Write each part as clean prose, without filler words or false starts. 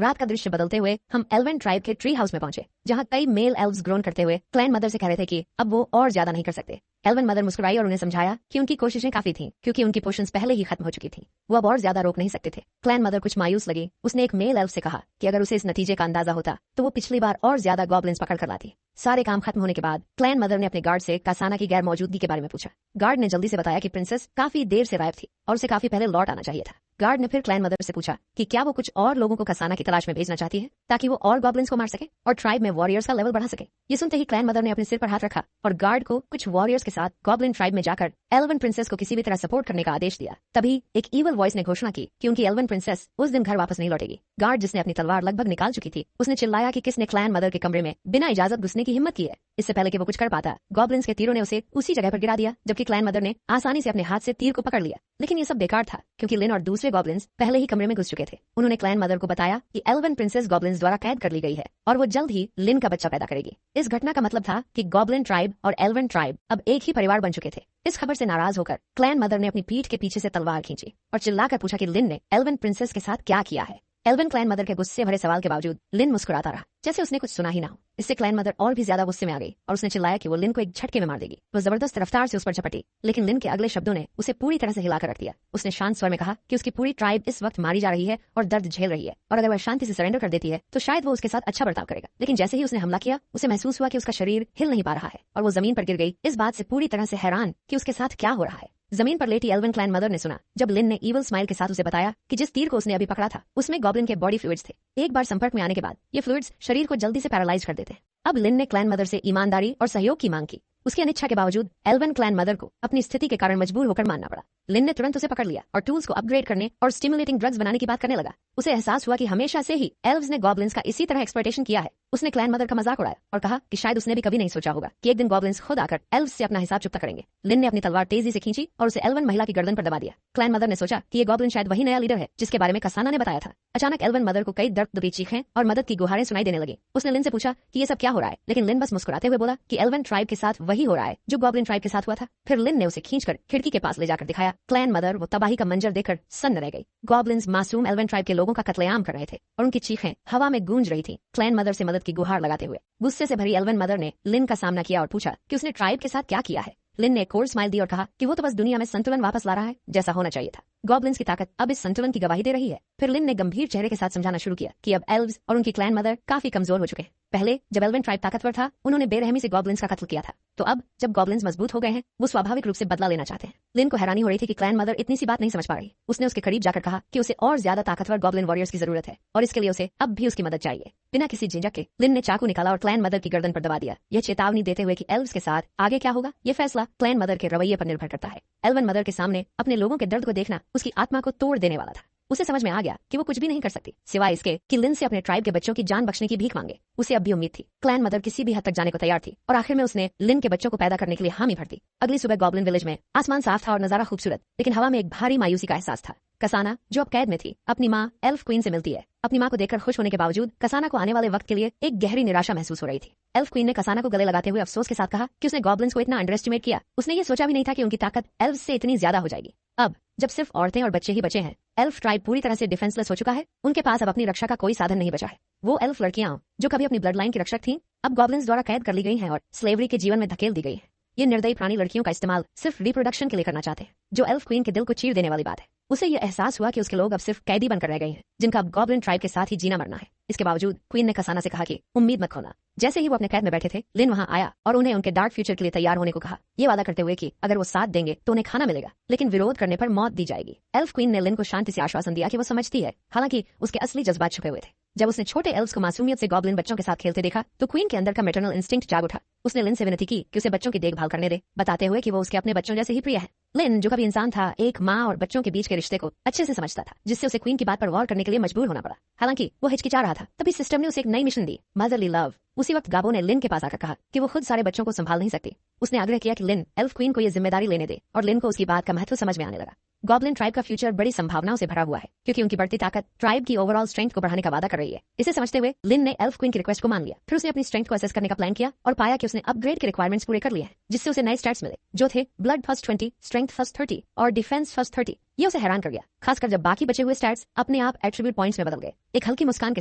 रात का दृश्य बदलते हुए हम एल्वन ट्राइब के ट्री हाउस में पहुंचे, जहां कई मेल एल्व्स ग्रोन करते हुए क्लैन मदर से कह रहे थे कि अब वो और ज्यादा नहीं कर सकते। एल्वन मदर मुस्कुराई और उन्हें समझाया कि उनकी कोशिशें काफी थीं, क्योंकि उनकी पोशंस पहले ही खत्म हो चुकी थी। वो अब और ज्यादा रोक नहीं सकते थे। क्लैन मदर कुछ मायूस लगी। उसने एक मेल एल्फ से कहा कि अगर उसे इस नतीजे का अंदाजा होता तो वो पिछली बार और ज्यादा गॉब्लिन्स पकड़ कर लाती। सारे काम खत्म होने के बाद क्लैन मदर ने अपने गार्ड से कासाना की गैर मौजूदगी के बारे में पूछा। गार्ड ने जल्दी से बताया कि प्रिंसेस काफी देर से गायब थी और उसे काफी पहले लौट आना चाहिए था। गार्ड ने फिर क्लैन मदर से पूछा कि क्या वो कुछ और लोगों को कसाना की तलाश में भेजना चाहती है ताकि वो और गॉब्लिन्स को मार सके और ट्राइब में वॉरियर्स का लेवल बढ़ा सके। ये सुनते ही क्लैन मदर ने अपने सिर पर हाथ रखा और गार्ड को कुछ वॉरियर्स के साथ गॉब्लिन ट्राइब में जाकर एल्वन प्रिंसेस को किसी भी तरह सपोर्ट करने का आदेश दिया। तभी एक ईवल वॉइस ने घोषणा की कि उनकी एल्वन प्रिंसेस उस दिन घर वापस नहीं लौटेगी। गार्ड, जिसने अपनी तलवार लगभग निकाल चुकी थी, उसने चिल्लाया कि किसने क्लैन मदर के कमरे में बिना इजाजत घुसने की हिम्मत की है। इससे पहले कि वो कुछ कर पाता, गॉब्लिन्स के तीरों ने उसे उसी जगह पर गिरा दिया, जबकि क्लैन मदर ने आसानी से अपने हाथ से तीर को पकड़ लिया। लेकिन ये सब बेकार था, क्योंकि लिन और दूसरे गॉब्लिन्स पहले ही कमरे में घुस चुके थे। उन्होंने क्लैन मदर को बताया कि एल्वन प्रिंसेस गॉब्लिन्स द्वारा कैद कर ली गई है और वो जल्द ही लिन का बच्चा पैदा करेगी। इस घटना का मतलब था कि गॉब्लिन ट्राइब और एल्वन ट्राइब अब एक ही परिवार बन चुके थे। इस खबर से नाराज होकर क्लैन मदर ने अपनी पीठ के पीछे से तलवार खींची और चिल्लाकर पूछा कि लिन ने एल्वन प्रिंसेस के साथ क्या किया है। एल्वन क्लैन मदर के गुस्से भरे सवाल के बावजूद लिन मुस्कुराता रहा, जैसे उसने कुछ सुना ही ना हो। इससे क्लैन मदर और भी ज्यादा गुस्से में आ गई और उसने चिल्लाया कि वो लिन को एक झटके में मार देगी। वो जबरदस्त रफ्तार से उस पर झपटी, लेकिन लिन के अगले शब्दों ने उसे पूरी तरह से हिलाकर रख दिया। उसने शांत स्वर में कहा कि उसकी पूरी ट्राइब इस वक्त मारी जा रही है और दर्द झेल रही है, और अगर वह शांति से सरेंडर कर देती है तो शायद वो उसके साथ अच्छा बर्ताव करेगा। लेकिन जैसे ही उसने हमला किया, उसे महसूस हुआ कि उसका शरीर हिल नहीं पा रहा है और वो जमीन पर गिर गई, इस बात से पूरी तरह से हैरान कि उसके साथ क्या हो रहा है। जमीन पर लेटी एल्वन क्लैन मदर ने सुना जब लिन ने ईवल स्माइल के साथ उसे बताया कि जिस तीर को उसने अभी पकड़ा था उसमें गॉब्लिन के बॉडी फ्लूइड्स थे। एक बार संपर्क में आने के बाद ये फ्लूइड्स शरीर को जल्दी से पैरालाइज कर देते। अब लिन ने क्लैन मदर से ईमानदारी और सहयोग की मांग की। उसकी अनिच्छा के बावजूद एल्वन क्लैन मदर को अपनी स्थिति के कारण मजबूर होकर मानना पड़ा। लिन ने तुरंत उसे पकड़ लिया और टूल्स को अपग्रेड करने और स्टिमुलेटिंग ड्रग्स बनाने की बात करने लगा। उसे एहसास हुआ कि हमेशा से ही एल्व्स ने गॉब्लिन्स का इसी तरह एक्सप्लॉयटेशन किया है। उसने क्लैन मदर का मजाक उड़ाया और कहा कि शायद उसने भी कभी नहीं सोचा होगा कि एक दिन गॉब्लिन्स खुद आकर एल्व्स से अपना हिसाब चुकता करेंगे। लिन ने अपनी तलवार तेजी से खींची और उसे एल्वन महिला की गर्दन पर दबा दिया। क्लैन मदर ने सोचा कि ये गॉब्लिन शायद वही नया लीडर है जिसके बारे में कसाना ने बताया था। अचानक एल्वन मदर को कई दर्द चीखें और मदद की गुहारें सुनाई देने लगी। उसने लिन से पूछा कि ये सब क्या हो रहा है, लेकिन लिन बस मुस्कुराते हुए बोला कि एल्वन ट्राइब के साथ वही हो रहा है जो गॉब्लिन ट्राइब के साथ हुआ था। फिर लिन ने उसे खींचकर खिड़की के पास ले जाकर दिखाया। क्लैन मदर वो तबाही का मंजर देखकर सन्न रह गई। गॉब्लिन्स मासूम एल्वन ट्राइब के लोगों का कत्लेआम कर रहे थे और उनकी चीखें हवा में गूंज रही थी। क्लैन मदर से मदद की गुहार लगाते हुए गुस्से से भरी एल्वन मदर ने लिन का सामना किया और पूछा कि उसने ट्राइब के साथ क्या किया है। लिन ने एक कोल्ड स्माइल दी और कहा कि वो तो बस दुनिया में संतुलन वापस ला रहा है जैसा होना चाहिए था। गॉब्लिन्स की ताकत अब इस संतुलन की गवाही दे रही है। फिर लिन ने गंभीर चेहरे के साथ समझाना शुरू किया कि अब एल्व्स और उनकी क्लैन मदर काफी कमजोर हो चुके हैं। पहले जब एल्वन ट्राइब ताकतवर था, उन्होंने बेरहमी से गॉब्लिन्स का कत्ल किया था, तो अब जब गॉब्लिन्स मजबूत हो गए हैं, वो स्वाभाविक रूप से बदला लेना चाहते हैं। लिन को हैरानी हो रही थी कि क्लैन मदर इतनी सी बात नहीं समझ पा रही। उसने उसके करीब जाकर कहा कि उसे और ज्यादा ताकतवर गॉब्लिन वॉरियर्स की जरूरत है और इसके लिए उसे अब भी उसकी मदद चाहिए। बिना किसी झिझक के लिन ने चाकू निकाला और क्लैन मदर की गर्दन पर दबा दिया, यह चेतावनी देते हुए कि एल्व्स के साथ आगे क्या होगा ये फैसला क्लैन मदर के रवैये पर निर्भर करता है। एल्वन मदर के सामने अपने लोगों के दर्द को देखना उसकी आत्मा को तोड़ देने वाला था। उसे समझ में आ गया कि वो कुछ भी नहीं कर सकती सिवाय इसके कि लिन से अपने ट्राइब के बच्चों की जान बख्शने की भीख मांगे। उसे अब भी उम्मीद थी। क्लैन मदर किसी भी हद तक जाने को तैयार थी और आखिर में उसने लिन के बच्चों को पैदा करने के लिए हामी भर दी। अगली सुबह गॉब्लिन विलेज में आसमान साफ था और नजारा खूबसूरत, लेकिन हवा में एक भारी मायूसी का एहसास था। कसाना, जो अब कैद में थी, अपनी माँ एल्फ क्वीन से मिलती है। अपनी माँ को देखकर खुश होने के बावजूद कसाना को आने वाले वक्त के लिए एक गहरी निराशा महसूस हो रही थी। एल्फ क्वीन ने कसाना को गले लगाते हुए अफसोस के साथ कहा कि उसने गॉब्लिन्स को इतना अंडर एस्टिमेट किया। उसने ये सोचा भी नहीं था कि उनकी ताकत एल्व्स से इतनी ज्यादा हो जाएगी। अब जब सिर्फ औरतें और बच्चे ही बचे हैं, एल्फ ट्राइब पूरी तरह से डिफेंसलेस हो चुका है। उनके पास अब अपनी रक्षा का कोई साधन नहीं बचा है। वो एल्फ लड़कियां जो कभी अपनी ब्लड लाइन की रक्षक थीं, अब गॉब्लिन्स द्वारा कैद कर ली गई हैं और स्लेवरी के जीवन में धकेल दी गई है। ये निर्दयी प्राणी लड़कियों का इस्तेमाल सिर्फ रिप्रोडक्शन के लिए करना चाहते हैं, जो एल्फ क्वीन के दिल को चीर देने वाली बात है। उसे यह एहसास हुआ कि उसके लोग अब सिर्फ कैदी बनकर रह गए हैं, जिनका अब गॉब्लिन ट्राइब के साथ ही जीना मरना है। इसके बावजूद क्वीन ने कसाना से कहा कि उम्मीद मत खोना। जैसे ही वो अपने कैद में बैठे थे, लिन वहां आया और उन्हें उनके डार्क फ्यूचर के लिए तैयार होने को कहा, ये वादा करते हुए कि अगर वो साथ देंगे तो उन्हें खाना मिलेगा, लेकिन विरोध करने पर मौत दी जाएगी। एल्फ क्वीन ने लिन को शांति से आश्वासन दिया कि वो समझती है, हालांकि उसके असली जज्बात छुपे हुए थे। जब उसने छोटे एल्व्स को मासूमियत से गॉब्लिन बच्चों के साथ खेलते देखा, तो क्वीन के अंदर का मैटरनल इंस्टिंक्ट जाग उठा। उसने लिन से विनती की कि उसे बच्चों की देखभाल करने दे, बताते हुए कि वो उसके अपने बच्चों जैसे ही प्रिय है। लिन, जो कभी इंसान था, एक माँ और बच्चों के बीच के रिश्ते को अच्छे से समझता था, जिससे उसे क्वीन की बात पर गौर करने के लिए मजबूर होना पड़ा। हालांकि वो हिचकिचा रहा था, तभी सिस्टम ने उसे एक नई मिशन दी, मदरली लव। उसी वक्त गाबो ने लिन के पास आकर कहा कि वो खुद सारे बच्चों को संभाल नहीं सकती। उसने आग्रह किया कि लिन एल्फ क्वीन को ये जिम्मेदारी लेने दे, और लिन को उसकी बात का महत्व समझ में आने लगा। गॉब्लिन ट्राइब का फ्यूचर बड़ी संभावनाओं से भरा हुआ है, क्योंकि उनकी बढ़ती ताकत ट्राइब की ओवरऑल स्ट्रेंथ को बढ़ाने का वादा कर रही है। इसे समझते हुए लिन ने एल्फ क्वीन की रिक्वेस्ट को मान लिया। फिर उसने अपनी स्ट्रेंथ को असेस करने का प्लान किया और पाया कि उसने अपग्रेड के रिक्वायरमेंट्स पूरे कर लिए हैं। जिससे उसे नए स्टैट्स मिले जो थे ब्लड फर्स्ट 20, स्ट्रेंथ फर्स्ट 30 और डिफेंस फर्स्ट 30। ये उसे हैरान कर गया, खासकर जब बाकी बचे हुए स्टैट्स अपने आप एट्रीब्यूट पॉइंट्स में बदल गए। एक हल्की मुस्कान के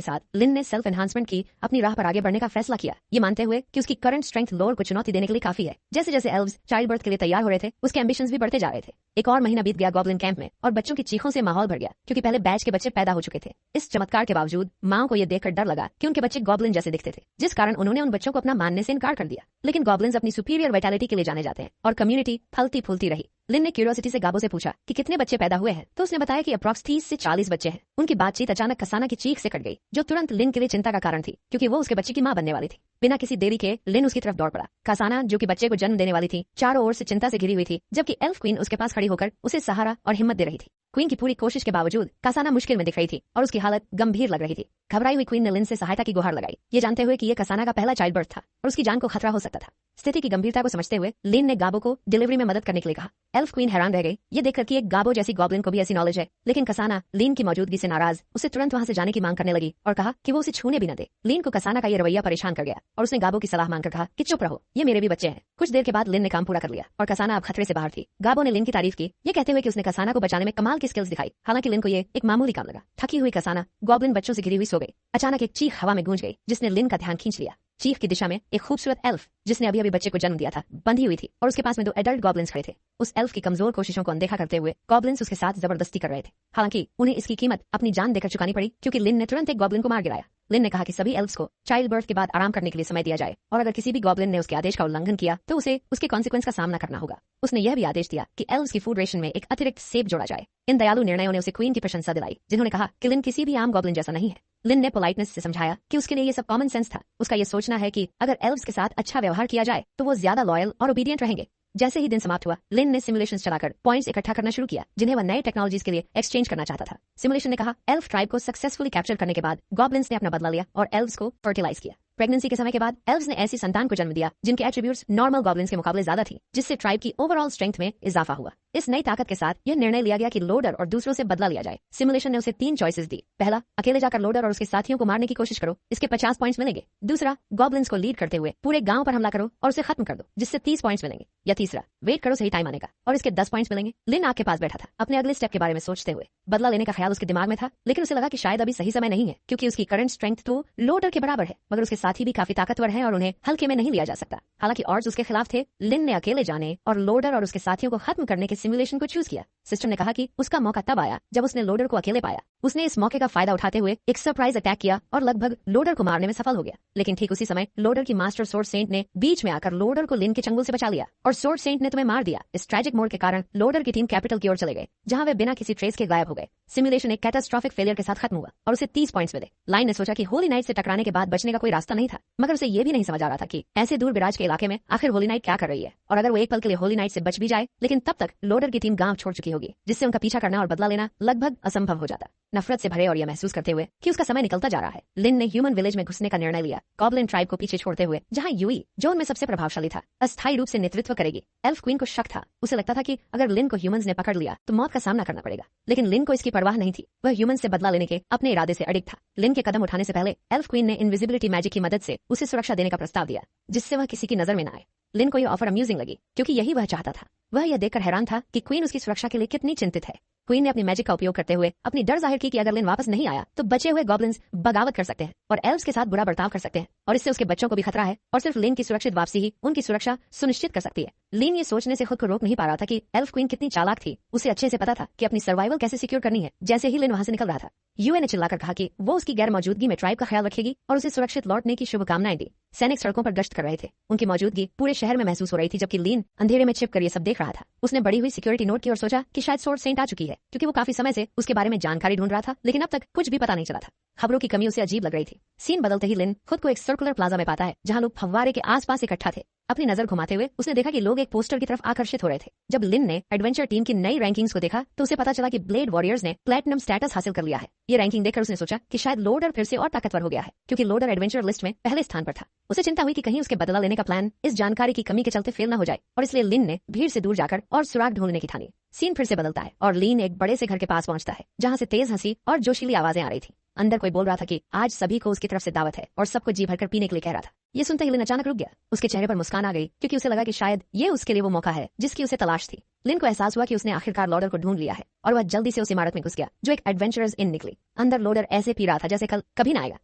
साथ लिन ने सेल्फ एनहांसमेंट की अपनी राह पर आगे बढ़ने का फैसला किया, ये मानते हुए कि उसकी करंट स्ट्रेंथ लोर को चुनौती देने के लिए काफी है। जैसे जैसे एल्व्स चाइल्ड बर्थ के लिए तैयार हो रहे थे, उसके एम्बिशंस भी बढ़ते जा रहे थे। एक और महीना बीत गया गॉब्लिन कैंप में और बच्चों की चीखों से माहौल भर गया, क्योंकि पहले बैच के बच्चे पैदा हो चुके थे। इस चमत्कार के बावजूद माओ को यह देखकर डर लगा कि उनके बच्चे गॉब्लिन जैसे दिखते थे, जिस कारण उन्होंने उन बच्चों को अपना मानने से इनकार कर दिया। लेकिन गॉब्लिन्स अपनी सुपीरियर वाइटैलिटी के लिए जाने जाते हैं और कम्युनिटी फलती फूलती रही। लिन ने क्यूरियोसिटी से गाबो से पूछा कि कितने बच्चे पैदा हुए हैं, तो उसने बताया कि अप्रॉक्स 30 से 40 बच्चे हैं। उनकी बातचीत अचानक कसाना की चीख से कट गई, जो तुरंत लिन के लिए चिंता का कारण थी, क्योंकि वो उसके बच्चे की मां बनने वाली थी। बिना किसी देरी के लिन उसकी तरफ दौड़ पड़ा। कसाना, जो कि बच्चे को जन्म देने वाली थी, चारों ओर से चिंता से घिरी हुई थी, जबकि एल्फ क्वीन उसके पास खड़ी होकर उसे सहारा और हिम्मत दे रही थी। क्वीन की पूरी कोशिश के बावजूद कसाना मुश्किल में दिख रही थी और उसकी हालत गंभीर लग रही थी। घबराई हुई क्वीन ने लिन से सहायता की गुहार लगाई, ये जानते हुए कि यह कसाना का पहला चाइल्ड बर्थ था और उसकी जान को खतरा हो सकता था। स्थिति की गंभीरता को समझते हुए लिन ने गाबो को डिलीवरी में मदद करने के लिए कहा। एल्फ क्वीन हैरान रह गई, ये देखकर कि एक गाबो जैसी गॉब्लिन को भी ऐसी नॉलेज है। लेकिन कसाना लिन की मौजूदगी से नाराज उसे तुरंत वहां से जाने की मांग करने लगी और कहा कि वो उसे छूने भी न दे। लिन को कसाना का ये रवैया परेशान कर गया और उसने गाबो की सलाह मांगकर कहा कि चुप रहो, ये मेरे भी बच्चे हैं। कुछ देर के बाद लिन ने काम पूरा कर लिया और कसाना अब खतरे से बाहर थी। गाबो ने लिन की तारीफ की, ये कहते हुए कि उसने कसाना को बचाने में कमाल की स्किल्स दिखाई। हालांकि लिन को ये एक मामूली काम लगा। थकी हुई कसाना गॉब्लिन बच्चों से घिरी हुई सो गई। अचानक एक चीख हवा में गूंज गई, जिसने लिन का ध्यान खींच लिया। चीख की दिशा में एक खूबसूरत एल्फ, जिसने अभी अभी बच्चे को जन्म दिया था, बंधी हुई थी और उसके पास में 2 एडल्ट गॉब्लिन्स खड़े थे। उस एल्फ की कमजोर कोशिशों को अनदेखा करते हुए गॉब्लिन्स उसके साथ जबरदस्ती कर रहे थे। हालांकि उन्हें इसकी कीमत अपनी जान देकर चुकानी पड़ी, क्योंकि लिन ने तुरंत एक गॉब्लिन को मार गिराया। लिन ने कहा कि सभी एल्फ्स को चाइल्ड बर्थ के बाद आराम करने के लिए समय दिया जाए और अगर किसी भी गॉब्लिन ने उसके आदेश का उल्लंघन किया तो उसे उसके कॉन्सिक्वेंस का सामना करना होगा। उसने यह भी आदेश दिया कि एल्फ्स की फूड रेशन में एक अतिरिक्त सेब जोड़ा जाए। इन दयालु निर्णयों ने उसे क्वीन की प्रशंसा दिलाई, जिन्होंने कहा कि लिन किसी भी आम गॉब्लिन जैसा नहीं है। लिन ने पोलाइटनेस से समझाया कि उसके लिए ये सब कॉमन सेंस था। उसका ये सोचना है कि अगर एल्फ्स के साथ अच्छा व्यवहार किया जाए तो वो ज्यादा लॉयल और ओबीडियंट रहेंगे। जैसे ही दिन समाप्त हुआ, लिन ने सिमुलेशंस चलाकर पॉइंट्स इकट्ठा करना शुरू किया, जिन्हें वह नए टेक्नोलॉजीज के लिए एक्सचेंज करना चाहता था। सिमुलेशन ने कहा एल्फ ट्राइब को सक्सेसफुली कैप्चर करने के बाद गॉब्लिन्स ने अपना बदला लिया और एल्व्स को फर्टिलाइज किया। प्रेगनेंसी के समय के बाद एल्व्स ने ऐसी संतान को जन्म दिया जिनके एट्रीब्यूट्स नॉर्मल गॉब्लिन्स के मुकाबले ज्यादा थी, जिससे ट्राइब की ओवरऑल स्ट्रेंथ में इजाफा हुआ। इस नई ताकत के साथ यह निर्णय लिया गया कि लोडर और दूसरों से बदला लिया जाए। सिमुलेशन ने उसे 3 चॉइसेस दी। पहला, अकेले जाकर लोडर और उसके साथियों को मारने की कोशिश करो, इसके 50 पॉइंट्स मिलेंगे। दूसरा, गॉब्लिन्स को लीड करते हुए पूरे गांव पर हमला करो और उसे खत्म कर दो, जिससे 30 पॉइंट्स मिलेंगे। या तीसरा, वेट करो सही टाइम आने का और इसके 10 पॉइंट्स मिलेंगे। लिन आग के पास बैठा था, अपने अगले स्टेप के बारे में सोचते हुए। बदला लेने का ख्याल उसके दिमाग में था, लेकिन उसे लगा कि शायद अभी सही समय नहीं है, क्योंकि उसकी करंट स्ट्रेंथ तो लोडर के बराबर है, मगर उसके साथी भी काफी ताकतवर हैं और उन्हें हल्के में नहीं लिया जा सकता। हालांकि ऑड्स उसके खिलाफ थे। लिन ने अकेले जाने और लोडर और उसके साथियों को खत्म करने के सिमुलेशन को चूज किया। सिस्टम ने कहा कि उसका मौका तब आया जब उसने लोडर को अकेले पाया। उसने इस मौके का फायदा उठाते हुए एक सरप्राइज अटैक किया और लगभग लोडर को मारने में सफल हो गया। लेकिन ठीक उसी समय लोडर की मास्टर सोर्ड सेंट ने बीच में आकर लोडर को लिन के चंगुल से बचा लिया और सोर्ड सेंट ने तुम्हें मार दिया। इस ट्रैजिक मोड़ के कारण लोडर की टीम कैपिटल की ओर चले गए, जहां वे बिना किसी ट्रेस के गायब हो गए। सिमुलेशन एक कैटास्ट्रॉफिक फेलियर के साथ खत्म हुआ और उसे 30 पॉइंट्स मिले। लाइन ने सोचा कि होली नाइट से टकराने के बाद बचने का कोई रास्ता नहीं था, मगर उसे यह भी नहीं समझ आ रहा था कि ऐसे दूर बिराज के इलाके में आखिर होली नाइट क्या कर रही है और अगर वो एक पल के लिए होली नाइट से बच भी जाए, लेकिन तब तक लोडर की टीम गांव छोड़ चुकी होगी, जिससे उनका पीछा करना और बदला लेना लगभग असंभव हो जाता। नफरत से भरे और यह महसूस करते हुए कि उसका समय निकलता जा रहा है, लिन ने ह्यूमन विलेज में घुसने का निर्णय लिया, गॉब्लिन ट्राइब को पीछे छोड़ते हुए, जहां यूई, जो उनमें सबसे प्रभावशाली था, अस्थायी रूप से नेतृत्व करेगी। एल्फ क्वीन को शक था, उसे लगता था कि अगर लिन को ह्यूमंस ने पकड़ लिया तो मौत का सामना करना पड़ेगा, लेकिन लिन को इसकी परवाह नहीं थी। वह ह्यूमन से बदला लेने के अपने इरादे से अडिग था। लिन के कदम उठाने से पहले एल्फ क्वीन ने इनविजिबिलिटी मैजिक की मदद से उसे सुरक्षा देने का प्रस्ताव दिया, जिससे वह किसी की नजर में न आए। लिन को यह ऑफर अम्यूजिंग लगी, क्योंकि यही वह चाहता था। वह यह देखकर हैरान था कि क्वीन उसकी सुरक्षा के लिए कितनी चिंतित है। क्वीन ने अपनी मैजिक का उपयोग करते हुए अपनी डर जाहिर की कि अगर लिन वापस नहीं आया तो बचे हुए गॉब्लिन्स बगावत कर सकते हैं और एल्व्स के साथ बुरा बर्ताव कर सकते हैं और इससे उसके बच्चों को भी खतरा है और सिर्फ लिन की सुरक्षित वापसी ही उनकी सुरक्षा सुनिश्चित कर सकती है। लिन ये सोचने से खुद को रोक नहीं पा रहा था कि एल्फ क्वीन कितनी चालाक थी। उसे अच्छे से पता था कि अपनी सर्वाइवल कैसे सिक्योर करनी है। जैसे ही लिन वहां से निकल रहा था, यूए ने चिल्लाकर कहा कि वो उसकी गैर मौजूदगी में ट्राइब का ख्याल रखेगी और उसे सुरक्षित लौटने की शुभकामनाएं दी। सैनिक सड़कों पर गश्त कर रहे थे, उनकी मौजूदगी पूरे शहर में महसूस हो रही थी, जबकि लिन अंधेरे में छिपकर ये सब देख रहा था। उसने बढ़ी हुई सिक्योरिटी नोट की और सोचा कि शायद सोर्ड सेंट आ चुकी है, क्योंकि वो काफी समय से उसके बारे में जानकारी ढूंढ रहा था, लेकिन अब तक कुछ भी पता नहीं चला था। खबरों की कमी उसे अजीब लग रही थी। सीन बदलते ही लिन खुद को एक सर्कुलर प्लाजा में पाता है, जहां लोग फव्वारे के आसपास इकट्ठा थे। अपनी नजर घुमाते हुए उसने देखा कि लोग एक पोस्टर की तरफ आकर्षित हो रहे थे। जब लिन ने एडवेंचर टीम की नई रैंकिंग्स को देखा तो उसे पता चला कि ब्लेड वॉरियर्स ने प्लैटिनम स्टेटस हासिल कर लिया है। ये रैंकिंग देखकर उसने सोचा कि शायद लोडर फिर से और ताकतवर हो गया है, क्योंकि लोडर एडवेंचर लिस्ट में पहले स्थान पर था। उसे चिंता हुई कि कहीं उसके बदला लेने का प्लान इस जानकारी की कमी के चलते फेल न हो जाए, और इसलिए लिन ने भीड़ से दूर जाकर और सुराग ढूंढने की ठानी। सीन फिर से बदलता है और लिन एक बड़े से घर के पास पहुंचता है, जहां से तेज हंसी और जोशीली आवाजें आ रही थी। अंदर कोई बोल रहा था कि आज सभी को उसकी तरफ से दावत है और सबको जी भरकर पीने के लिए कह रहा था। ये सुनते ही लिन अचानक रुक गया। उसके चेहरे पर मुस्कान आ गई क्योंकि उसे लगा कि शायद ये उसके लिए वो मौका है जिसकी उसे तलाश थी। लिन को एहसास हुआ कि उसने आखिरकार लोडर को ढूंढ लिया है और वह जल्दी से उस इमारत में घुस गया जो एक एडवेंचरस इन निकली। अंदर लोडर ऐसे पी रहा था जैसे कल कभी ना आएगा।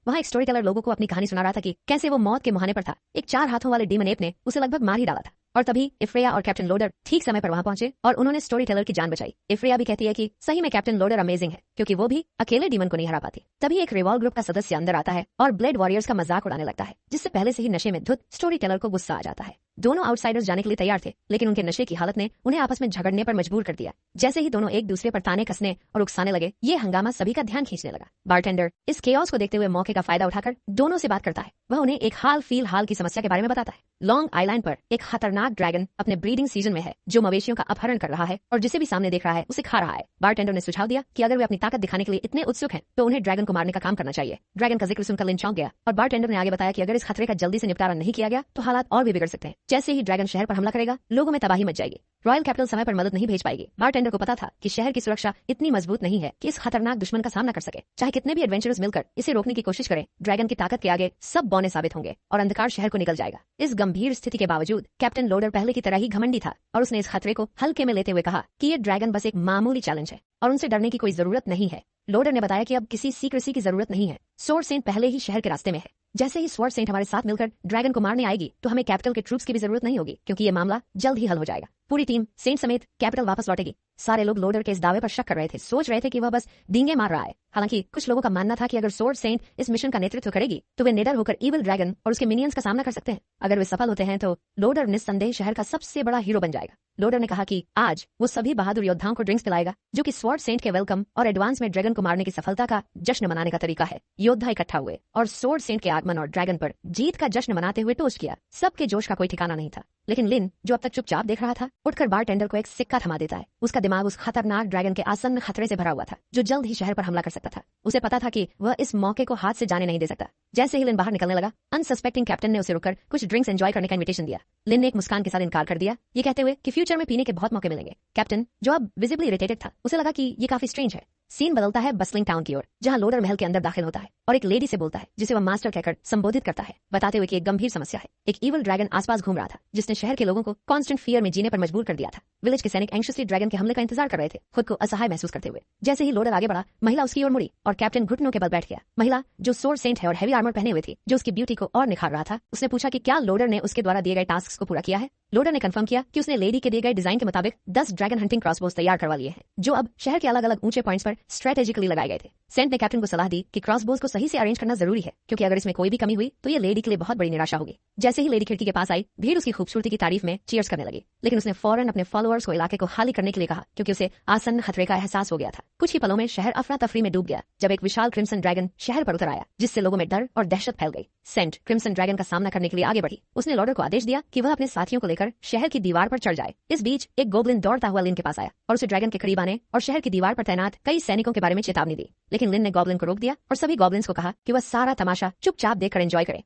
वहाँ एक स्टोरी टेलर लोगों को अपनी कहानी सुना रहा था कि कैसे वो मौत के मुहाने पर था। एक 4 हाथों वाले डीमन एप ने उसे लगभग मार ही डाला था और तभी इफ्रेया और कैप्टन लोडर ठीक समय पर वहां पहुंचे और उन्होंने स्टोरी टेलर की जान बचाई। इफ्रेया भी कहती है कि सही में कैप्टन लोडर अमेजिंग है क्योंकि वो भी अकेले डीमन को नहीं हरा पाती। तभी एक रिवॉल्व ग्रुप का सदस्य अंदर आता है और ब्लेड वॉरियर्स का मजाक उड़ाने लगता है जिससे पहले से ही नशे में धुत स्टोरी टेलर को गुस्सा आ जाता है। दोनों आउटसाइडर्स जाने के लिए तैयार थे लेकिन उनके नशे की हालत ने उन्हें आपस में झगड़ने पर मजबूर कर दिया। जैसे ही दोनों एक दूसरे पर ताने कसने और उकसाने लगे ये हंगामा सभी का ध्यान खींचने लगा। बारटेंडर इस केओस को देखते हुए मौके का फायदा उठाकर दोनों से बात करता है। वह उन्हें एक हाल की समस्या के बारे में बताता है। लॉन्ग आइलैंड पर एक खतरनाक ड्रैगन अपने ब्रीडिंग सीजन में है जो मवेशियों का अपहरण कर रहा है और जिसे भी सामने देख रहा है उसे खा रहा है। बारटेंडर ने सुझाव दिया कि अगर वे अपनी ताकत दिखाने के लिए इतने उत्सुक हैं तो उन्हें ड्रैगन को मारने का काम करना चाहिए। ड्रैगन का जिक्र सुनकर लिन चौंक गया और बारटेंडर ने आगे बताया कि अगर इस खतरे का जल्दी से निपटारा नहीं किया गया तो हालात और भी बिगड़ सकते हैं। जैसे ही ड्रैगन शहर पर हमला करेगा लोगों में तबाही मच जाएगी। रॉयल कैपिटल समय पर मदद नहीं भेज पाएगी। बारटेंडर को पता था कि शहर की सुरक्षा इतनी मजबूत नहीं है कि इस खतरनाक दुश्मन का सामना कर सके। चाहे कितने भी एडवेंचरर्स मिलकर इसे रोकने की कोशिश करें ड्रैगन की ताकत के आगे सब बौने साबित होंगे और अंधकार शहर को निकल जाएगा। इस गंभीर स्थिति के बावजूद कैप्टन लोडर पहले की तरह ही घमंडी था और उसने इस खतरे को हल्के में लेते हुए कहा कि ये ड्रैगन बस एक मामूली चैलेंज है और उनसे डरने की कोई जरूरत नहीं है। लोडर ने बताया कि अब किसी सीक्रेसी की जरूरत नहीं है। स्वॉर्ड सेंट पहले ही शहर के रास्ते में है। जैसे ही स्वॉर्ड सेंट हमारे साथ मिलकर ड्रैगन को मारने आएगी तो हमें कैपिटल के ट्रूप्स की भी जरूरत नहीं होगी क्योंकि ये मामला जल्द ही हल हो जाएगा। पूरी टीम सेंट समेत कैपिटल वापस लौटेगी। सारे लोग लोडर के इस दावे पर शक कर रहे थे, सोच रहे थे कि वह बस डींगे मार रहा है। हालांकि कुछ लोगों का मानना था कि अगर स्वॉर्ड सेंट इस मिशन का नेतृत्व करेगी तो वे निडर होकर इविल ड्रैगन और उसके मिनियंस का सामना कर सकते हैं। अगर वे सफल होते हैं तो लोडर निस्संदेह शहर का सबसे बड़ा हीरो बन जाएगा। लोडर ने कहा कि आज वो सभी बहादुर योद्धाओं को ड्रिंक्स पिलाएगा जो कि स्वॉर्ड सेंट के वेलकम और एडवांस में ड्रैगन को मारने की सफलता का जश्न मनाने का तरीका है। योद्धा इकट्ठा हुए और स्वॉर्ड सेंट के आगमन और ड्रैगन पर जीत का जश्न मनाते हुए टोस्ट किया। सबके जोश का कोई ठिकाना नहीं था लेकिन लिन जो अब तक चुपचाप देख रहा था उठकर बारटेंडर को एक सिक्का थमा देता है। उसका दिमाग उस खतरनाक ड्रैगन के आसन्न खतरे से भरा हुआ था जो जल्द ही शहर पर हमला कर सकता था। उसे पता था कि वह इस मौके को हाथ से जाने नहीं दे सकता। जैसे ही लिन बाहर निकलने लगा अनसस्पेक्टिंग कैप्टन ने उसे रुककर कुछ ड्रिंक्स एंजॉय करने का इन्विटेशन दिया। लिन ने एक मुस्कान के साथ इनकार कर दिया, ये कहते हुए कि फ्यूचर में पीने के बहुत मौके मिलेंगे। कैप्टन जो अब विजिबली इरिटेटेड था उसे लगा कि ये काफी स्ट्रेंज है। सीन बदलता है बस्लिंग टाउन की ओर जहां लोडर महल के अंदर दाखिल होता है और एक लेडी से बोलता है जिसे वह मास्टर कहकर संबोधित करता है, बताते हुए कि एक गंभीर समस्या है। एक इविल ड्रैगन आसपास घूम रहा था जिसने शहर के लोगों को कांस्टेंट फियर में जीने पर मजबूर कर दिया था। विलेज के सैनिक एंग्शियसली ड्रैगन के हमले का इंतजार कर रहे थे, खुद को असहाय महसूस करते हुए। जैसे ही लोडर आगे बढ़ा महिला उसकी ओर मुड़ी और कैप्टन घुटनों के बल बैठ गया। महिला जो स्वॉर्ड सेंट है और हैवी आर्मर पहने हुए थी जो उसकी ब्यूटी को और निखार रहा था, उसने पूछा कि क्या लोडर ने उसके द्वारा दिए गए टास्क को पूरा किया है। लोडर ने कंफर्म किया कि उसने लेडी के दिए गए डिजाइन के मुताबिक 10 ड्रैगन हंटिंग क्रॉसबोज तैयार करवा लिए हैं जो अब शहर के अलग अलग ऊंचे पॉइंट्स पर स्ट्रेटेजिकली लगाए गए थे। सेंट ने कैप्टन को सलाह दी कि क्रॉसबोज को सही से अरेंज करना जरूरी है क्योंकि अगर इसमें कोई भी कमी हुई तो ये लेडी के लिए बहुत बड़ी निराशा होगी। जैसे ही लेडी खिड़की के पास आई भीड़ उसकी खूबसूरती की तारीफ में चीयर्स करने लगी लेकिन उसने फौरन अपने फॉलोअर्स को इलाके को खाली करने के लिए कहा क्योंकि उसे आसन्न खतरे का एहसास हो गया था। कुछ ही पलों में शहर अफरा तफरी में डूब गया जब एक विशाल क्रिम्सन ड्रैगन शहर पर उतर आया जिससे लोगों में डर और दहशत फैल गई। सेंट क्रिम्सन ड्रैगन का सामना करने के लिए आगे बढ़ी। उसने लोडर को आदेश दिया कि वह अपने साथियों को लेकर शहर की दीवार पर चढ़ जाए। इस बीच एक गोब्लिन दौड़ता हुआ लिन के पास आया और उसे ड्रैगन के करीब आने और शहर की दीवार पर तैनात कई सैनिकों के बारे में चेतावनी दी लेकिन लिन ने गॉब्लिन को रोक दिया और सभी गॉब्लिन्स को कहा कि वह सारा तमाशा चुपचाप देखकर एंजॉय करे।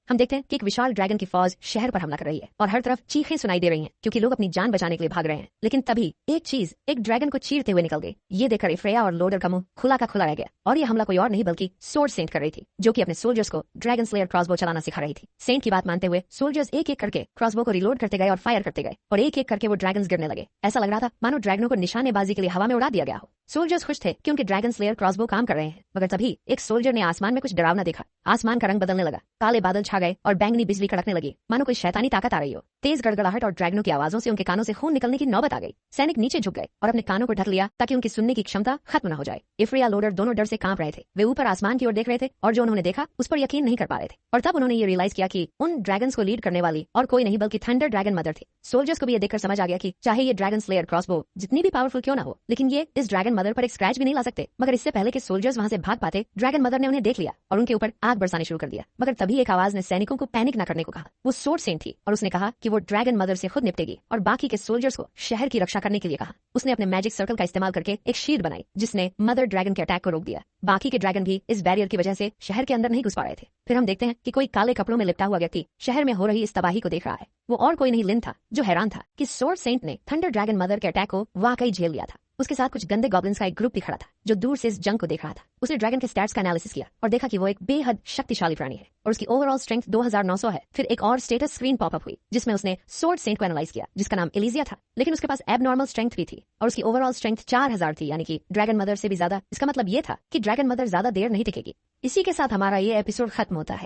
हम देखते हैं कि एक विशाल ड्रैगन की फौज शहर पर हमला कर रही है और हर तरफ चीखें सुनाई दे रही हैं क्योंकि लोग अपनी जान बचाने के लिए भाग रहे हैं। लेकिन तभी एक चीज एक ड्रैगन को चीरते हुए निकल गई। ये देखकर इफ्रेया और लोडर का मुंह खुला का खुला रह गया और ये हमला कोई और नहीं बल्कि स्वॉर्ड सेंट कर रही थी जो कि अपने सोल्जर्स को ड्रैगन स्लेयर क्रॉसबो चलाना सिखा रही थी। सेंट की बात मानते हुए सोल्जर्स एक एक करके क्रॉसबो को रिलोड करते गए और फायर करते गए और एक एक करके वो ड्रैगन्स गिरने लगे। ऐसा लग रहा था मानो ड्रैगनों को निशानेबाजी के लिए हवा में उड़ा दिया गया हो। सोल्जर्स खुश थे कि उनके ड्रैगन स्लेयर क्रॉसबो काम कर रहे हैं मगर तभी एक सोल्जर ने आसमान में कुछ डरावना देखा। आसमान का रंग बदलने लगा, काले बादल छा गए और बैंगनी बिजली कड़कने लगी मानो कोई शैतानी ताकत आ रही हो। तेज गड़गड़ाहट और ड्रैगनों की आवाजों से उनके कानों से खून निकलने की नौबत आ गई। सैनिक नीचे झुक गए और अपने कानों को ढक लिया ताकि उनकी सुनने की क्षमता खत्म न हो जाए। इफ्रिया लोडर दोनों डर से कांप रहे थे। वे ऊपर आसमान की ओर देख रहे थे और जो उन्होंने देखा उस पर यकीन नहीं कर पा रहे थे और तब उन्होंने ये रियलाइज किया कि उन ड्रैगन्स को लीड करने वाली और कोई नहीं बल्कि थंडर ड्रैगन मदर थी। सोल्जर्स को भी ये देखकर समझ आ गया कि चाहे ये ड्रैगन स्लेयर क्रॉसबो जितनी भी पावरफुल क्यों ना हो लेकिन ये इस ड्रैगन मदर पर एक स्क्रैच भी नहीं ला सकते। मगर इससे पहले कि सोल्जर्स वहां से भाग पाते ड्रैगन मदर ने उन्हें देख लिया और उनके ऊपर आग बरसाने शुरू कर दिया। मगर तभी एक आवाज ने सैनिकों को पैनिक न करने को कहा। वो स्वॉर्ड सेंट थी और उसने कहा कि वो ड्रैगन मदर से खुद निपटेगी और बाकी के सोल्जर्स को शहर की रक्षा करने के लिए कहा। उसने अपने मैजिक सर्कल का इस्तेमाल करके एक शील्ड बनाई जिसने मदर ड्रैगन के अटैक को रोक दिया। बाकी के ड्रैगन भी इस बैरियर की वजह से शहर के अंदर नहीं घुस पा रहे थे। फिर हम देखते हैं कि कोई काले कपड़ों में लिपटा हुआ व्यक्ति शहर में हो रही इस तबाही को देख रहा है। वो और कोई नहीं लिन था जो हैरान था कि स्वॉर्ड सेंट ने थंडर ड्रैगन मदर के अटैक को वाकई झेल लिया था। उसके साथ कुछ गंदे गॉब्लिन्स का एक ग्रुप भी खड़ा था जो दूर से इस जंग को देख रहा था। उसने ड्रैगन के स्टैट्स का एनालिसिस किया और देखा कि वो एक बेहद शक्तिशाली प्राणी है और उसकी ओवरऑल स्ट्रेंथ 2900 है। फिर एक और स्टेटस स्क्रीन पॉपअप हुई जिसमें उसने सोर्ड सेंट को एनालाइज किया जिसका नाम एलिजिया था, लेकिन उसके पास एबनॉर्मल स्ट्रेंथ भी थी और उसकी ओवरऑल स्ट्रेंथ 4000 थी, यानी कि ड्रैगन मदर से भी ज्यादा। इसका मतलब ये था कि ड्रैगन मदर ज्यादा देर नहीं टिकेगी। इसी के साथ हमारा ये एपिसोड खत्म होता है।